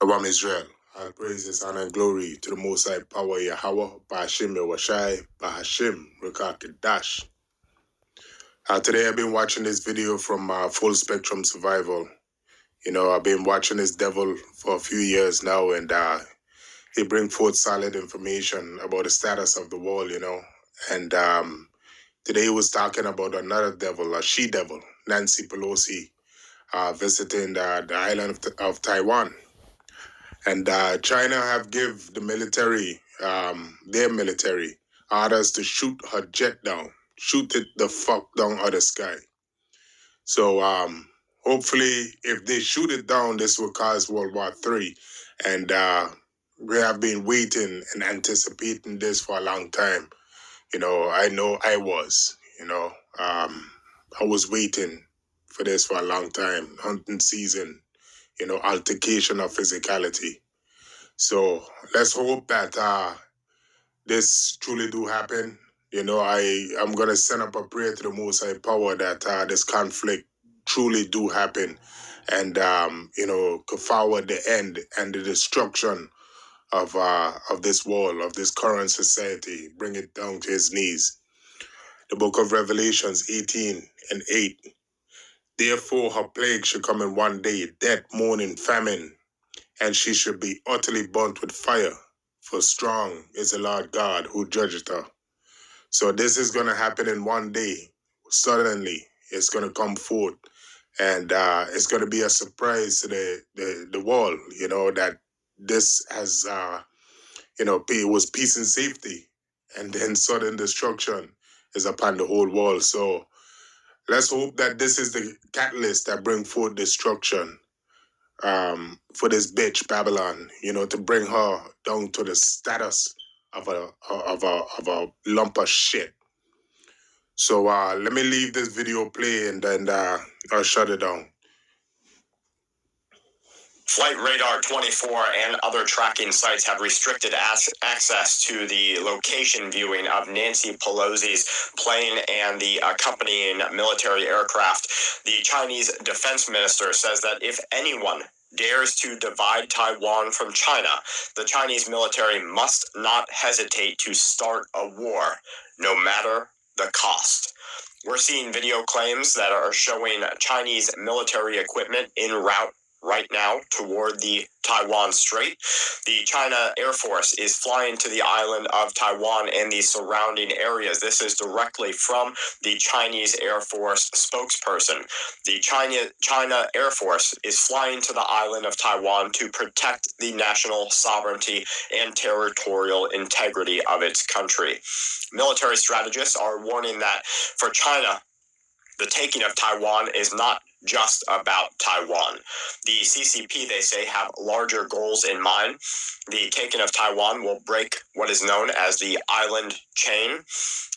Awam Israel. All praises, honor, and glory to the Most High Power Yahweh, Ba'ashim Yawashai, Ba'ashim Rekakadash. Today I've been watching this video from Full Spectrum Survival. You know, I've been watching this devil for a few years now, and he brings forth solid information about the status of the world, you know. And today he was talking about another devil, a she-devil, Nancy Pelosi, visiting the island of Taiwan. And China have give the military, their military, orders to shoot her jet down, shoot it the fuck down out of the sky. So hopefully, if they shoot it down, this will cause World War III. And we have been waiting and anticipating this for a long time. You know I was, I was waiting for this for a long time. Hunting season, altercation of physicality. So let's hope that this truly do happen. I'm going to send up a prayer to the Most High Power that this conflict truly do happen and, could forward the end and the destruction of this world, of this current society, bring it down to his knees. The book of Revelations 18:8. Therefore her plague shall come in one day, death, mourning, famine, and she shall be utterly burnt with fire, for strong is the Lord God who judgeth her. So this is going to happen in one day. Suddenly, it's going to come forth, and it's going to be a surprise to the world, that this has, it was peace and safety, and then sudden destruction is upon the whole world. So let's hope that this is the catalyst that bring forth destruction for this bitch Babylon, to bring her down to the status of a lump of shit. So let me leave this video play and then I'll shut it down. Flight Radar 24 and other tracking sites have restricted access to the location viewing of Nancy Pelosi's plane and the accompanying military aircraft. The Chinese defense minister says that if anyone dares to divide Taiwan from China, the Chinese military must not hesitate to start a war, no matter the cost. We're seeing video claims that are showing Chinese military equipment en route right now toward the Taiwan Strait. The China Air Force is flying to the island of Taiwan and the surrounding areas. This is directly from the Chinese Air Force spokesperson. The China Air Force is flying to the island of Taiwan to protect the national sovereignty and territorial integrity of its country. Military strategists are warning that for China, the taking of Taiwan is not just about Taiwan. The CCP, they say, have larger goals in mind. The taking of Taiwan will break what is known as the island chain.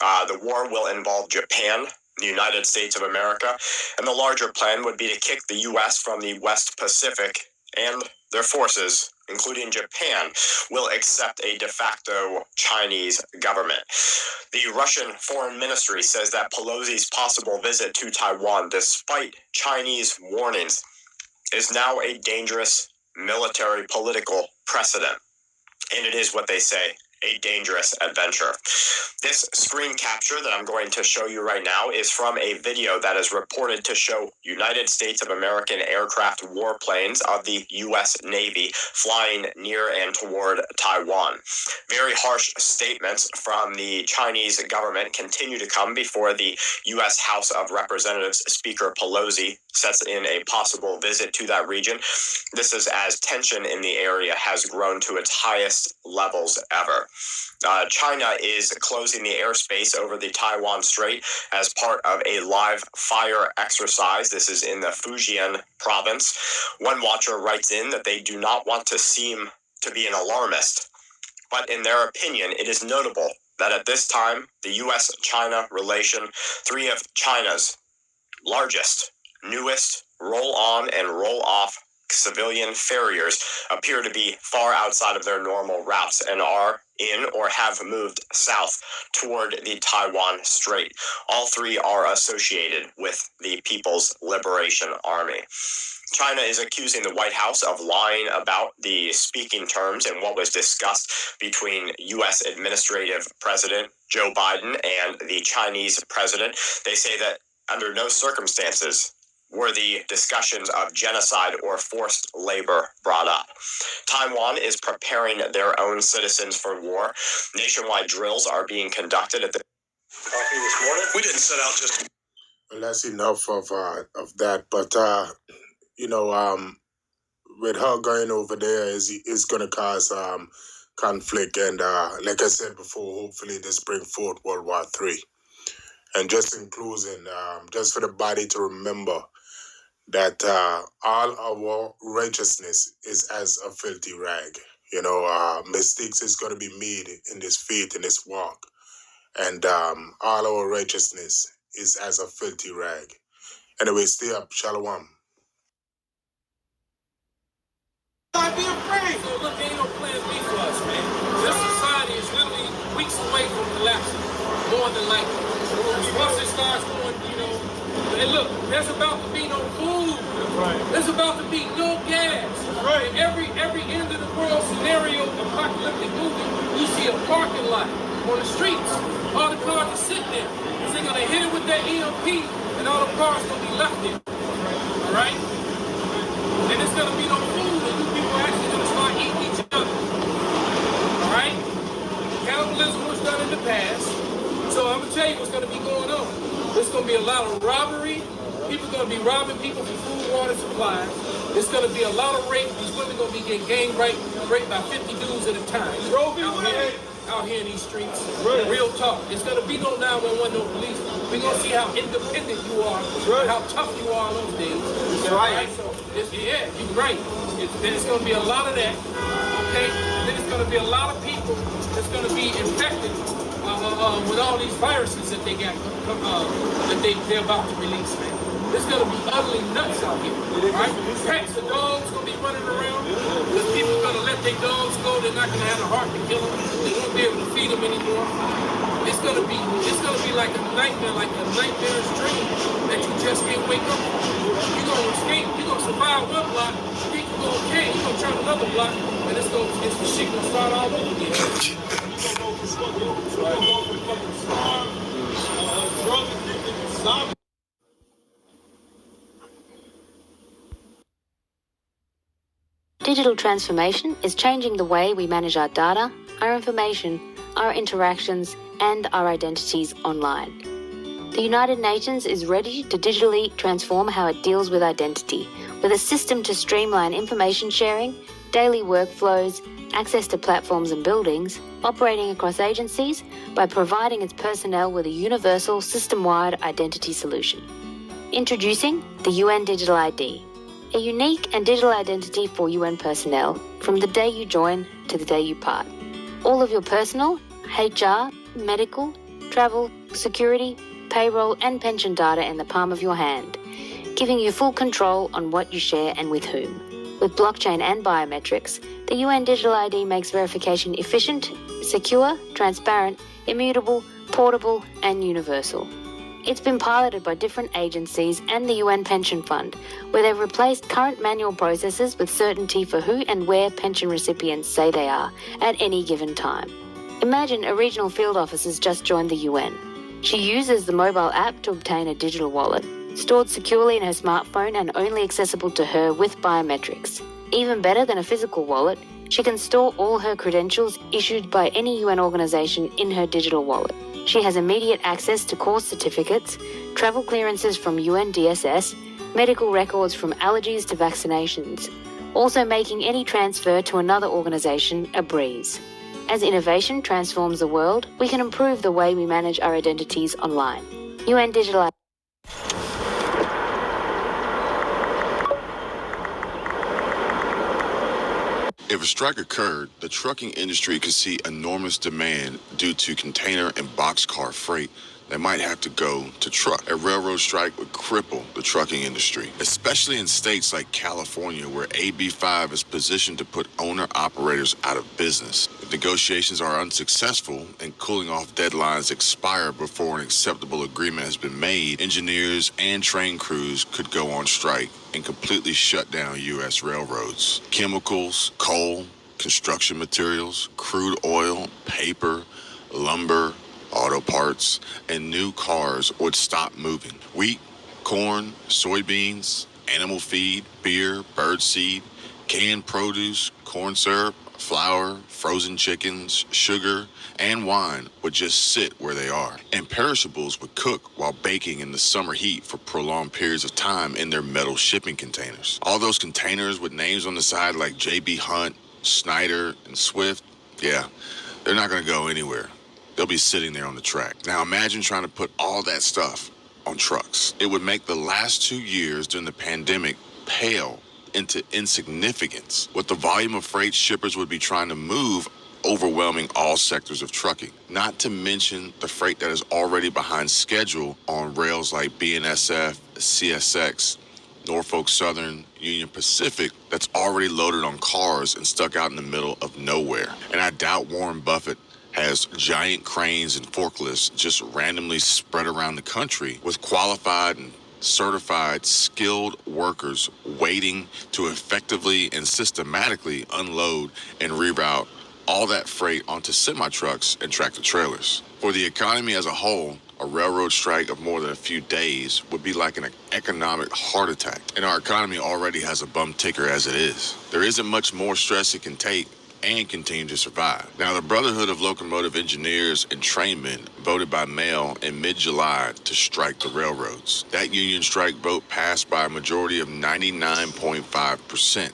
The war will involve Japan, the United States of America, and the larger plan would be to kick the U.S. from the West Pacific, and their forces, including Japan, will accept a de facto Chinese government. The Russian Foreign Ministry says that Pelosi's possible visit to Taiwan, despite Chinese warnings, is now a dangerous military political precedent. And it is what they say, a dangerous adventure. This screen capture that I'm going to show you right now is from a video that is reported to show United States of American aircraft warplanes of the U.S. Navy flying near and toward Taiwan. Very harsh statements from the Chinese government continue to come before the U.S. House of Representatives Speaker Pelosi sets in a possible visit to that region. This is as tension in the area has grown to its highest levels ever. China is closing the airspace over the Taiwan Strait as part of a live fire exercise. This is in the Fujian province. One watcher writes in that they do not want to seem to be an alarmist, but in their opinion, it is notable that at this time, the U.S.-China relation, three of China's largest, newest roll-on and roll-off civilian farriers appear to be far outside of their normal routes and are in or have moved south toward the Taiwan Strait. All three are associated with the People's Liberation Army. China is accusing the White House of lying about the speaking terms and what was discussed between U.S. Administrative President Joe Biden and the Chinese president. They say that under no circumstances were the discussions of genocide or forced labor brought up. Taiwan is preparing their own citizens for war. Nationwide drills are being conducted at the coffee this morning. We didn't set out just. Well, that's enough of that. But with her going over there is going to cause conflict, and like I said before, hopefully this bring forth World War III. And just in closing, just for the body to remember that all our righteousness is as a filthy rag. Mistakes is going to be made in this faith, in this walk, and all our righteousness is as a filthy rag. Anyway, stay up. Shalom. I'd be afraid. So look, ain't no plan B for us, man. This society is literally weeks away from collapsing, more than likely. Once it starts going, and look, there's about to be no food. That's right. There's about to be no gas. That's right. In every end of the world scenario, apocalyptic movie, you see a parking lot on the streets. All the cars are sitting there. They're gonna hit it with that EMP, and all the cars gonna be left there. All right. And it's gonna be no food, and you people are actually gonna start eating each other. All right? Cannibalism was done in the past, so I'm gonna tell you what's gonna be going on. There's gonna be a lot of robbery. People gonna be robbing people for food, water, supplies. There's gonna be a lot of rape. These women gonna be getting gang raped by 50 dudes at a time. Out here in these streets, real talk. It's gonna be no 911, no police. We're gonna see how independent you are, how tough you are on those days. That's right. So you're right. There's gonna be a lot of that. Okay. And then it's gonna be a lot of people that's gonna be infected with all these viruses that they got they're about to release, man. It's gonna be utterly nuts out here. Right? Pets and dogs gonna be running around. Because people are gonna let their dogs go. They're not gonna have the heart to kill them. They won't be able to feed them anymore. It's gonna be like a nightmare's dream that you just can't wake up from. You're gonna escape. You're gonna survive one block. Think you're gonna okay. You're gonna turn another block, and the shit gonna start all over again. You're gonna go from fucking starved, drug addicted, zombie. Digital transformation is changing the way we manage our data, our information, our interactions, and our identities online. The United Nations is ready to digitally transform how it deals with identity, with a system to streamline information sharing, daily workflows, access to platforms and buildings, operating across agencies, by providing its personnel with a universal, system-wide identity solution. Introducing the UN Digital ID, a unique and digital identity for UN personnel from the day you join to the day you part. All of your personal, HR, medical, travel, security, payroll, and pension data in the palm of your hand, giving you full control on what you share and with whom. With blockchain and biometrics, the UN Digital ID makes verification efficient, secure, transparent, immutable, portable, and universal. It's been piloted by different agencies and the UN Pension Fund, where they've replaced current manual processes with certainty for who and where pension recipients say they are at any given time. Imagine a regional field officer's just joined the UN. She uses the mobile app to obtain a digital wallet, stored securely in her smartphone and only accessible to her with biometrics. Even better than a physical wallet, she can store all her credentials issued by any UN organization in her digital wallet. She has immediate access to course certificates, travel clearances from UNDSS, medical records from allergies to vaccinations, also making any transfer to another organization a breeze. As innovation transforms the world, we can improve the way we manage our identities online. UN Digital. If a strike occurred, the trucking industry could see enormous demand due to container and boxcar freight that might have to go to truck. A railroad strike would cripple the trucking industry, especially in states like California, where AB 5 is positioned to put owner-operators out of business. If negotiations are unsuccessful and cooling off deadlines expire before an acceptable agreement has been made, engineers and train crews could go on strike and completely shut down U.S. railroads. Chemicals, coal, construction materials, crude oil, paper, lumber, auto parts, and new cars would stop moving. Wheat, corn, soybeans, animal feed, beer, birdseed, canned produce, corn syrup, flour, frozen chickens, sugar, and wine would just sit where they are. And perishables would cook while baking in the summer heat for prolonged periods of time in their metal shipping containers. All those containers with names on the side like J.B. Hunt, Snyder, and Swift, yeah, they're not going to go anywhere. They'll be sitting there on the track. Now imagine trying to put all that stuff on trucks. It would make the last 2 years during the pandemic pale into insignificance. With the volume of freight shippers would be trying to move overwhelming all sectors of trucking. Not to mention the freight that is already behind schedule on rails like BNSF, CSX, Norfolk Southern, Union Pacific, that's already loaded on cars and stuck out in the middle of nowhere. And I doubt Warren Buffett has giant cranes and forklifts just randomly spread around the country with qualified and certified, skilled workers waiting to effectively and systematically unload and reroute all that freight onto semi-trucks and tractor-trailers. For the economy as a whole, a railroad strike of more than a few days would be like an economic heart attack. And our economy already has a bum ticker as it is. There isn't much more stress it can take and continue to survive. Now, the Brotherhood of Locomotive Engineers and Trainmen voted by mail in mid-July to strike the railroads. That union strike vote passed by a majority of 99.5%.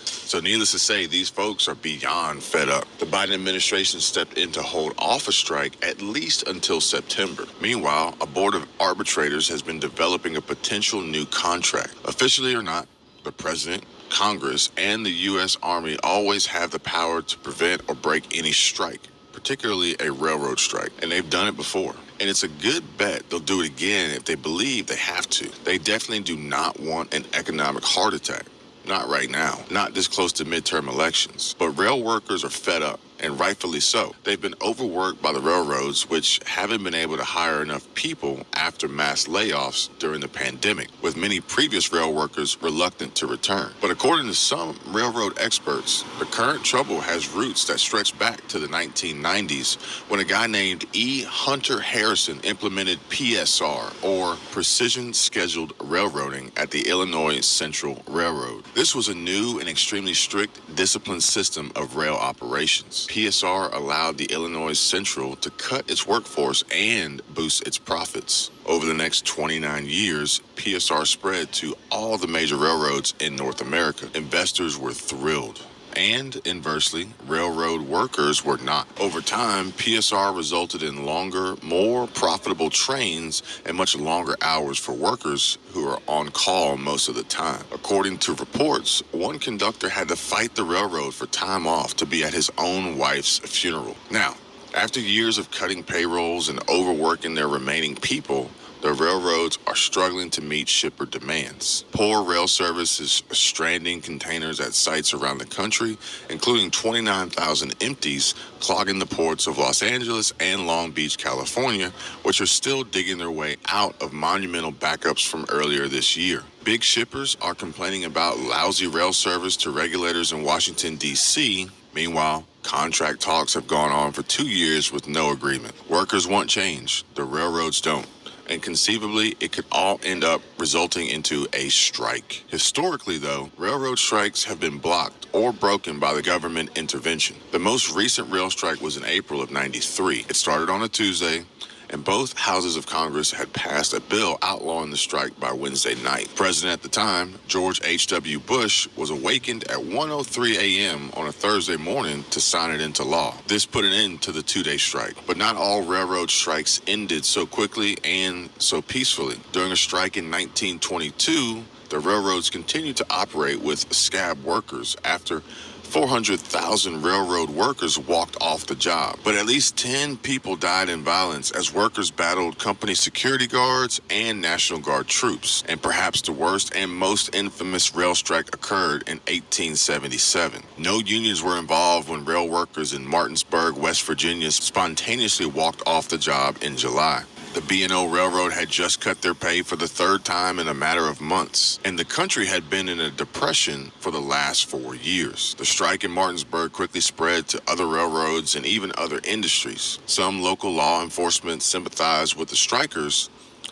So needless to say, these folks are beyond fed up. The Biden administration stepped in to hold off a strike at least until September. Meanwhile, a board of arbitrators has been developing a potential new contract. Officially or not, the president, Congress, and the U.S. Army always have the power to prevent or break any strike, particularly a railroad strike, and they've done it before. And it's a good bet they'll do it again if they believe they have to. They definitely do not want an economic heart attack. Not right now, not this close to midterm elections. But rail workers are fed up, and rightfully so. They've been overworked by the railroads, which haven't been able to hire enough people after mass layoffs during the pandemic, with many previous rail workers reluctant to return. But according to some railroad experts, the current trouble has roots that stretch back to the 1990s, when a guy named E. Hunter Harrison implemented PSR, or Precision Scheduled Railroading, at the Illinois Central Railroad. This was a new and extremely strict, disciplined system of rail operations. PSR allowed the Illinois Central to cut its workforce and boost its profits. Over the next 29 years, PSR spread to all the major railroads in North America. Investors were thrilled. And inversely, railroad workers were not. Over time, PSR resulted in longer, more profitable trains and much longer hours for workers who are on call most of the time. According to reports, one conductor had to fight the railroad for time off to be at his own wife's funeral. Now, after years of cutting payrolls and overworking their remaining people, the railroads are struggling to meet shipper demands. Poor rail service is stranding containers at sites around the country, including 29,000 empties clogging the ports of Los Angeles and Long Beach, California, which are still digging their way out of monumental backups from earlier this year. Big shippers are complaining about lousy rail service to regulators in Washington, D.C. Meanwhile, contract talks have gone on for 2 years with no agreement. Workers want change, the railroads don't. And conceivably, it could all end up resulting into a strike. Historically, though, railroad strikes have been blocked or broken by the government intervention. The most recent rail strike was in April of '93. It started on a Tuesday, and both houses of Congress had passed a bill outlawing the strike by Wednesday night. President at the time, George H.W. Bush, was awakened at 1:03 a.m. on a Thursday morning to sign it into law. This put an end to the two-day strike. But not all railroad strikes ended so quickly and so peacefully. During a strike in 1922, The railroads continued to operate with scab workers after 400,000 railroad workers walked off the job. But at least 10 people died in violence as workers battled company security guards and National Guard troops. And perhaps the worst and most infamous rail strike occurred in 1877. No unions were involved when rail workers in Martinsburg, West Virginia spontaneously walked off the job in July. The B&O Railroad had just cut their pay for the third time in a matter of months, and the country had been in a depression for the last 4 years. The strike in Martinsburg quickly spread to other railroads and even other industries. Some local law enforcement sympathized with the strikers,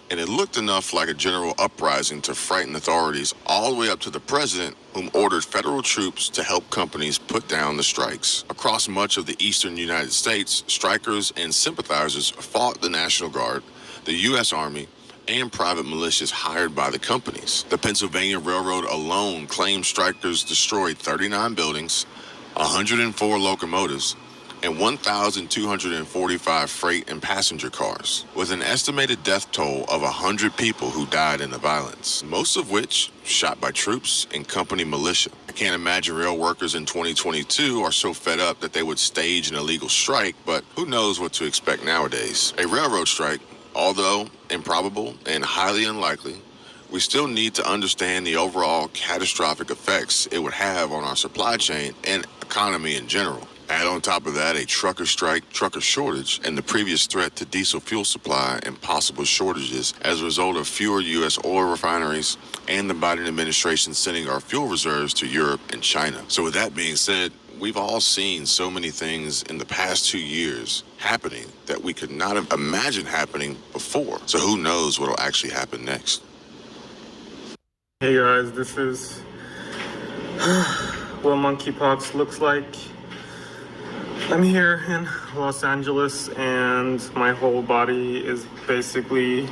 and it looked enough like a general uprising to frighten authorities all the way up to the president, whom ordered federal troops to help companies put down the strikes. Across much of the eastern United States, strikers and sympathizers fought the National Guard, the U.S. Army, and private militias hired by the companies. The Pennsylvania Railroad alone claimed strikers destroyed 39 buildings, 104 locomotives, and 1,245 freight and passenger cars, with an estimated death toll of 100 people who died in the violence, most of which shot by troops and company militia. I can't imagine rail workers in 2022 are so fed up that they would stage an illegal strike, but who knows what to expect nowadays. A railroad strike, although improbable and highly unlikely, we still need to understand the overall catastrophic effects it would have on our supply chain and economy in general. Add on top of that a trucker strike, trucker shortage, and the previous threat to diesel fuel supply and possible shortages as a result of fewer U.S. oil refineries and the Biden administration sending our fuel reserves to Europe and China. So with that being said, we've all seen so many things in the past 2 years happening that we could not have imagined happening before. So who knows what will actually happen next? Hey guys, this is what monkeypox looks like. I'm here in Los Angeles and my whole body is basically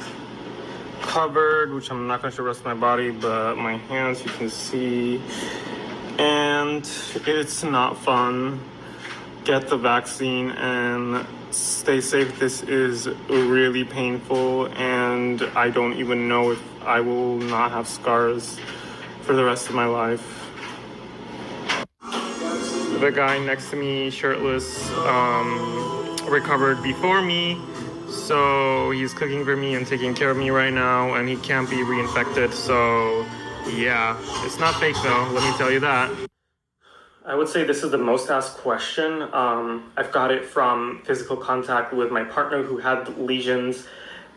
covered, which I'm not going to show the rest of my body, but my hands you can see, and it's not fun. Get the vaccine and stay safe. This is really painful and I don't even know if I will not have scars for the rest of my life. The guy next to me, shirtless, recovered before me, so he's cooking for me and taking care of me right now, and he can't be reinfected, so yeah, it's not fake though, let me tell you that. I would say this is the most asked question. I've got it from physical contact with my partner who had lesions.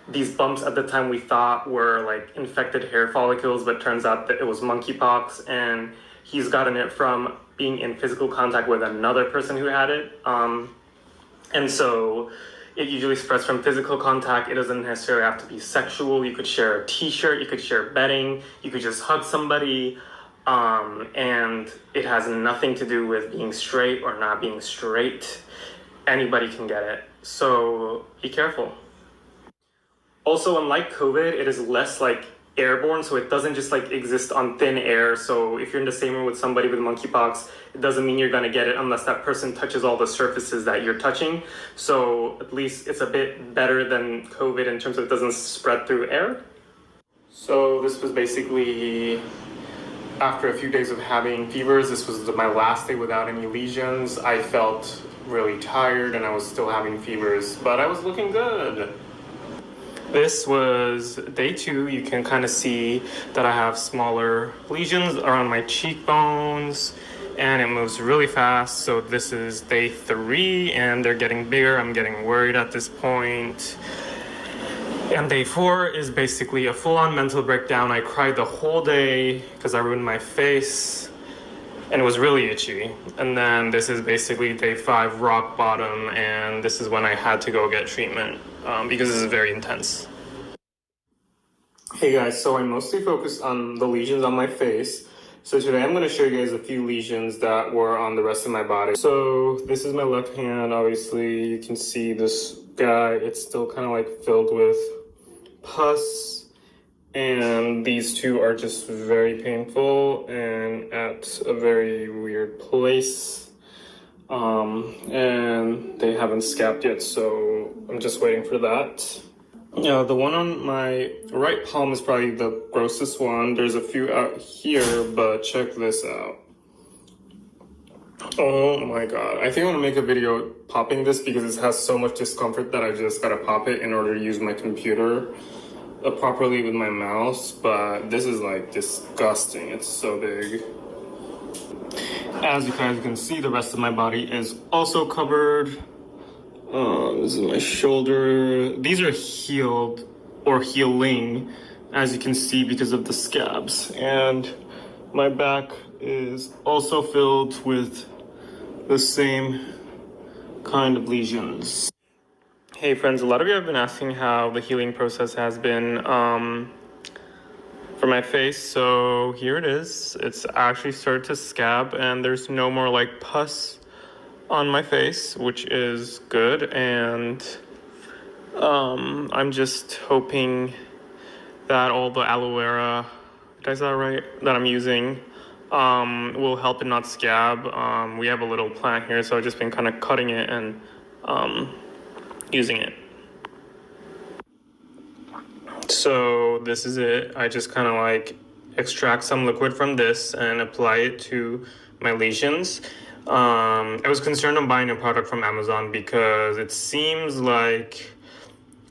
These bumps at the time we thought were like infected hair follicles, but turns out that it was monkeypox, and he's gotten it from being in physical contact with another person who had it. And so it usually spreads from physical contact. It doesn't necessarily have to be sexual. You could share a t-shirt, you could share bedding, you could just hug somebody. And it has nothing to do with being straight or not being straight. Anybody can get it. So be careful. Also, unlike COVID, it is less like airborne, so it doesn't just like exist on thin air. So if you're in the same room with somebody with monkeypox, it doesn't mean you're gonna get it unless that person touches all the surfaces that you're touching. So at least it's a bit better than COVID in terms of it doesn't spread through air. So this was basically after a few days of having fevers. This was my last day without any lesions. I felt really tired and I was still having fevers, but I was looking good. This was day 2. You can kind of see that I have smaller lesions around my cheekbones and it moves really fast. So this is day 3 and they're getting bigger. I'm getting worried at this point. And day 4 is basically a full-on mental breakdown. I cried the whole day because I ruined my face and it was really itchy. And then this is basically day 5, rock bottom, and this is when I had to go get treatment because this is very intense. Hey guys, so I mostly focused on the lesions on my face. So today I'm going to show you guys a few lesions that were on the rest of my body. So this is my left hand. Obviously you can see this guy, it's still kind of like filled with pus. And these two are just very painful and at a very weird place. And they haven't scabbed yet, so I'm just waiting for that. Yeah, the one on my right palm is probably the grossest one. There's a few out here, but check this out. Oh my god. I think I want to make a video popping this because it has so much discomfort that I just gotta pop it in order to use my computer properly with my mouse. But this is like disgusting. It's so big. As you guys can see, the rest of my body is also covered. This is my shoulder. These are healed or healing, as you can see, because of the scabs. And my back is also filled with the same kind of lesions. Hey friends, a lot of you have been asking how the healing process has been for my face. So here it is. It's actually started to scab and there's no more like pus on my face, which is good. And I'm just hoping that all the aloe vera, did I say that right, that I'm using will help it not scab. We have a little plant here, so I've just been kind of cutting it and using it. So this is it. I just kind of like extract some liquid from this and apply it to my lesions. I was concerned on buying a product from Amazon because it seems like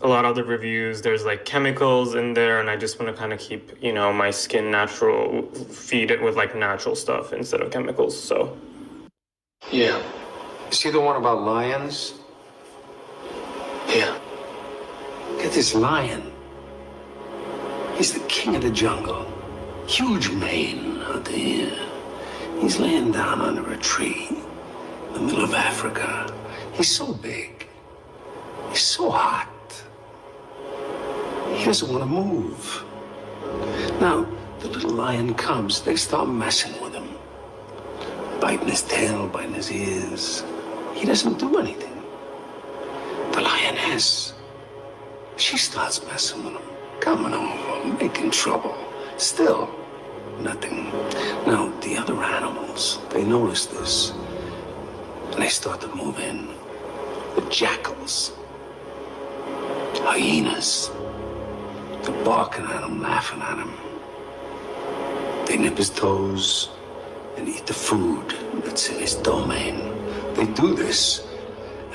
a lot of the reviews, there's like chemicals in there, and I just want to kind of keep, you know, my skin natural, feed it with like natural stuff instead of chemicals. So yeah. You see the one about lions? Yeah. Get this lion. He's the king of the jungle. Huge mane out there. He's laying down under a tree in the middle of Africa. He's so big. He's so hot. He doesn't want to move. Now, the little lion cubs, they start messing with him. Biting his tail, biting his ears. He doesn't do anything. The lioness, she starts messing with him. Coming over, making trouble. Still, nothing. Now, the other animals, they notice this. And they start to move in. The jackals, hyenas, they're barking at him, laughing at him. They nip his toes and eat the food that's in his domain. They do this,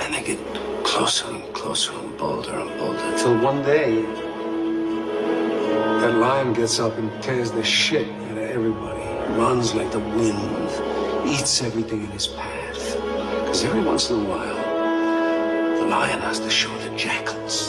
and they get closer and closer and bolder, till one day, that lion gets up and tears the shit out of everybody. Runs like the wind, eats everything in his path. Because every once in a while, the lion has to show the jackals